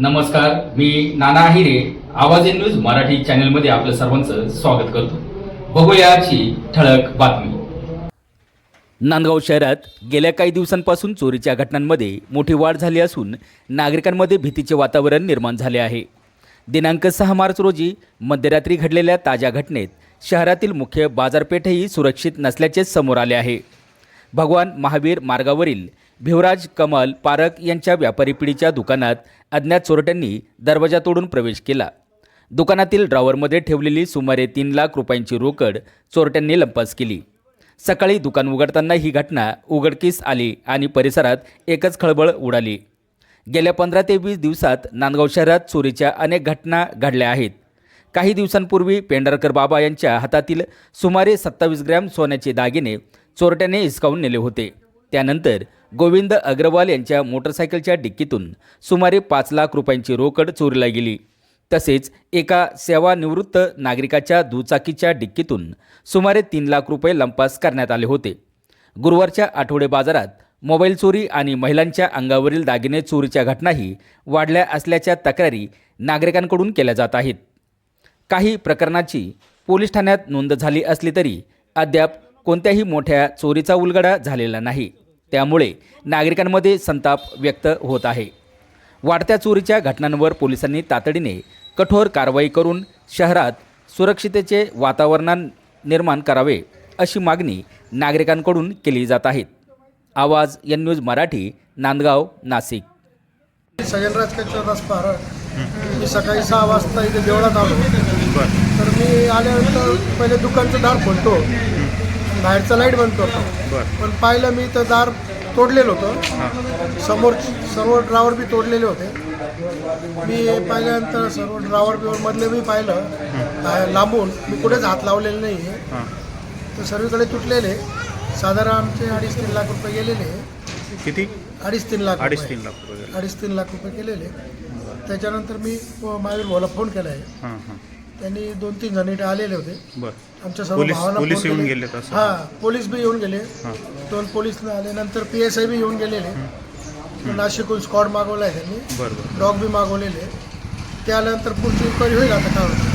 नमस्कार, मी नाना आहिरे. आवाज in news Marathi चॅनलमध्ये आपलं सर्वांचं स्वागत करतो. बघूया आजची ठळक बातमी. नांदगाव शहरात गेल्या काही दिवसांपासून चोरीच्या घटनांमध्ये मोठी वाढ झाली असून नागरिकांमध्ये भीतीचे वातावरण निर्माण झाले आहे. दिनांक 6 मार्च रोजी मध्यरात्री घडलेल्या ताज्या घटनेत शहरातील मुख्य बाजारपेठही सुरक्षित नसल्याचे समोर आले आहे. भगवान महावीर मार्गावरील भिवराज कमल पारख यांच्या व्यापारी पिढीच्या दुकानात अज्ञात चोरट्यांनी दरवाजा तोडून प्रवेश केला. दुकानातील ड्रॉवरमध्ये ठेवलेली सुमारे 3 लाख रुपयांची रोकड चोरट्यांनी लंपास केली. सकाळी दुकान उघडताना ही घटना उघडकीस आली आणि परिसरात एकच खळबळ उडाली. गेल्या 15 ते 20 दिवसात नांदगाव शहरात चोरीच्या अनेक घटना घडल्या आहेत. काही दिवसांपूर्वी पेंढारकर बाबा यांच्या हातातील सुमारे 27 ग्रॅम सोन्याचे दागिने चोरट्याने हिसकावून नेले होते. त्यानंतर गोविंद अग्रवाल यांच्या मोटरसायकलच्या डिक्कीतून सुमारे 5 लाख रुपयांची रोकड चोरीला गेली. तसेच एका सेवानिवृत्त नागरिकाच्या दुचाकीच्या डिक्कीतून सुमारे 3 लाख रुपये लंपास करण्यात आले होते. गुरुवारच्या आठवडे बाजारात मोबाईल चोरी आणि महिलांच्या अंगावरील दागिने चोरीच्या घटनाही वाढल्या असल्याच्या तक्रारी नागरिकांकडून केल्या जात आहेत. काही प्रकरणाची पोलीस ठाण्यात नोंद झाली असली तरी अद्याप कोणत्याही मोठ्या चोरीचा उलगडा झालेला नाही. त्यामुळे नागरिकांमध्ये संताप व्यक्त होत आहे. वाढत्या चोरीच्या घटनांवर पोलिसांनी तातडीने कठोर कारवाई करून शहरात सुरक्षिततेचे वातावरण निर्माण करावे अशी मागणी नागरिकांकडून केली जात आहे. आवाज एन न्यूज मराठी, नांदगाव, नाशिक. सजनराज कच्चरदास पारख. मी सकाळी 6 वाजता इथे देवळात आलो. तर मी आल्यानंतर पहिले दुकानचं दार खोलतो, बाहेरचा लाईट बंद करतो. पण पाहिलं मी तर दार तोडलेलं होतं. समोर सर्व ड्रावर बी तोडलेले होते. मी पाहिल्यानंतर सर्व ड्रावर मधले मी पाहिलं लांबून. मी कुठेच हात लावलेले नाही आहे. तर सर्वीकडे तुटलेले. साधारण आमचे 2.5-3 लाख रुपये गेलेले. किती? 2.5-3 लाख. 2.5-3 लाख रुपये. 2.5-3 लाख रुपये गेलेले. त्याच्यानंतर मी महावीर भाऊला फोन केला आहे. त्यांनी 2-3 जण इथे आलेले होते. आमच्या सर्व भावांना पोलीस येऊन गेले. पोलीस बी येऊन गेले. 2 पोलीस आले. नंतर PSI बी येऊन गेलेले. नाशिकहून स्क्वॉड मागवला आहे त्यांनी. डॉग बी मागवलेले. त्यानंतर पुढची इन्क्वायरी होईल आता काय होतं.